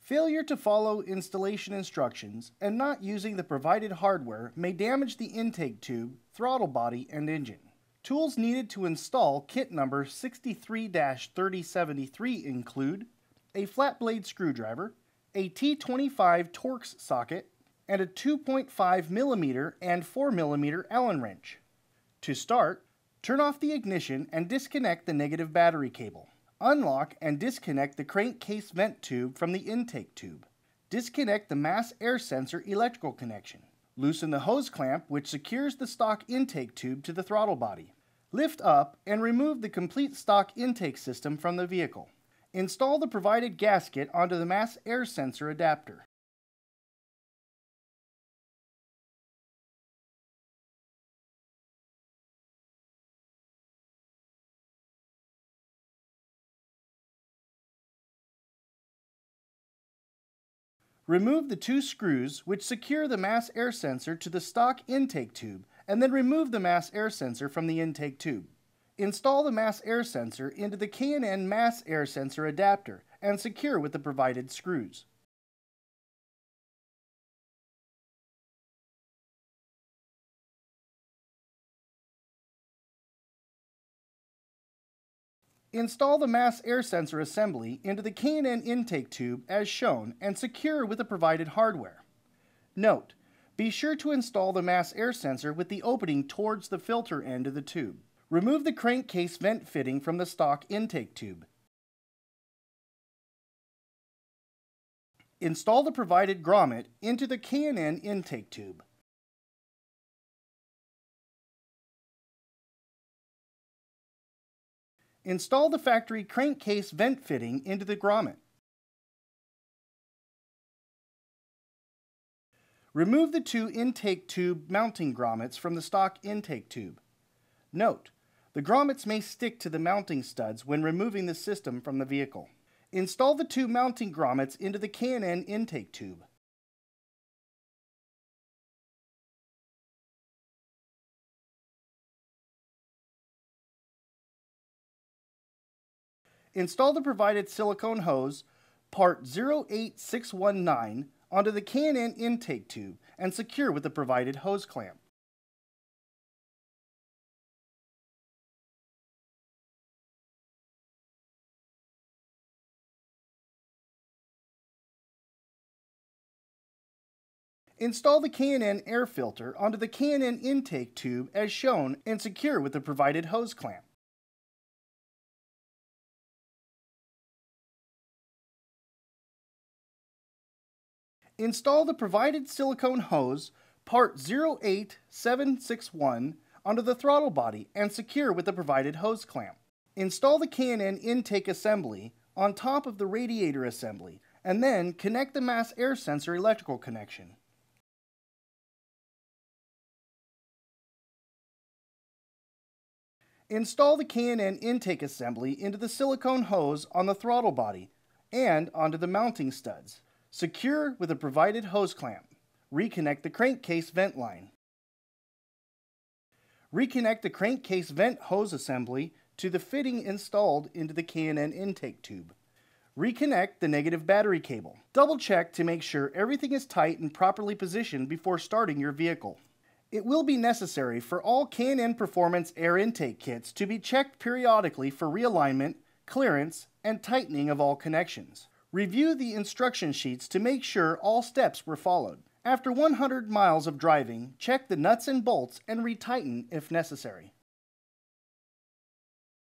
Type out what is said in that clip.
Failure to follow installation instructions and not using the provided hardware may damage the intake tube, throttle body, and engine. Tools needed to install kit number 63-3073 include a flat blade screwdriver, a T25 Torx socket, and a 2.5mm and 4mm Allen wrench. To start, turn off the ignition and disconnect the negative battery cable. Unlock and disconnect the crankcase vent tube from the intake tube. Disconnect the mass air sensor electrical connection. Loosen the hose clamp which secures the stock intake tube to the throttle body. Lift up and remove the complete stock intake system from the vehicle. Install the provided gasket onto the mass air sensor adapter. Remove the two screws which secure the mass air sensor to the stock intake tube, and then remove the mass air sensor from the intake tube. Install the mass air sensor into the K&N mass air sensor adapter and secure with the provided screws. Install the mass air sensor assembly into the K&N intake tube as shown and secure with the provided hardware. Note, be sure to install the mass air sensor with the opening towards the filter end of the tube. Remove the crankcase vent fitting from the stock intake tube. Install the provided grommet into the K&N intake tube. Install the factory crankcase vent fitting into the grommet. Remove the two intake tube mounting grommets from the stock intake tube. Note, the grommets may stick to the mounting studs when removing the system from the vehicle. Install the two mounting grommets into the K&N intake tube. Install the provided silicone hose, part 08619, onto the K&N intake tube and secure with the provided hose clamp. Install the K&N air filter onto the K&N intake tube as shown and secure with the provided hose clamp. Install the provided silicone hose, part 08761, onto the throttle body and secure with the provided hose clamp. Install the K&N intake assembly on top of the radiator assembly and then connect the mass air sensor electrical connection. Install the K&N intake assembly into the silicone hose on the throttle body and onto the mounting studs. Secure with a provided hose clamp. Reconnect the crankcase vent line. Reconnect the crankcase vent hose assembly to the fitting installed into the K&N intake tube. Reconnect the negative battery cable. Double check to make sure everything is tight and properly positioned before starting your vehicle. It will be necessary for all K&N Performance air intake kits to be checked periodically for realignment, clearance, and tightening of all connections. Review the instruction sheets to make sure all steps were followed. After 100 miles of driving, check the nuts and bolts and retighten if necessary.